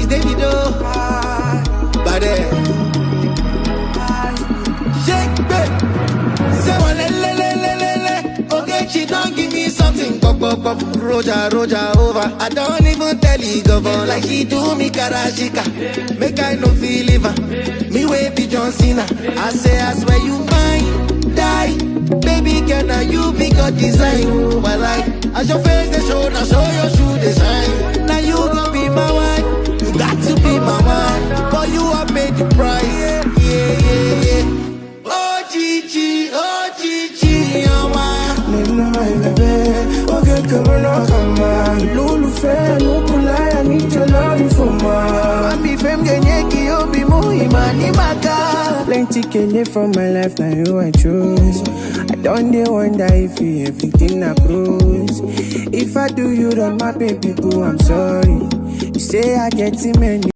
Davido. But shake babe. Say one okay, she don't give me something. Pop. Roja over. I don't even tell you govern like she do me karashika. Make I no feel liver. Me way be John Cena. I say I swear you mine, die. Baby girl, now you be God design. But like, as your face they show, now show your shoe design. Now you gon' be my wife. You got to be my wife. For you I paid the price. Yeah. Oh Gigi, oh my. Okay, come on. Lulu fair, no kulai, I need your love for ma. Mami fem genyeki obi muhima ni maka. Plenty kele from my life, now you I choose. I don't dey wonder if you everything I cruise. If I do you wrong, my baby boo, I'm sorry. You say I get too many.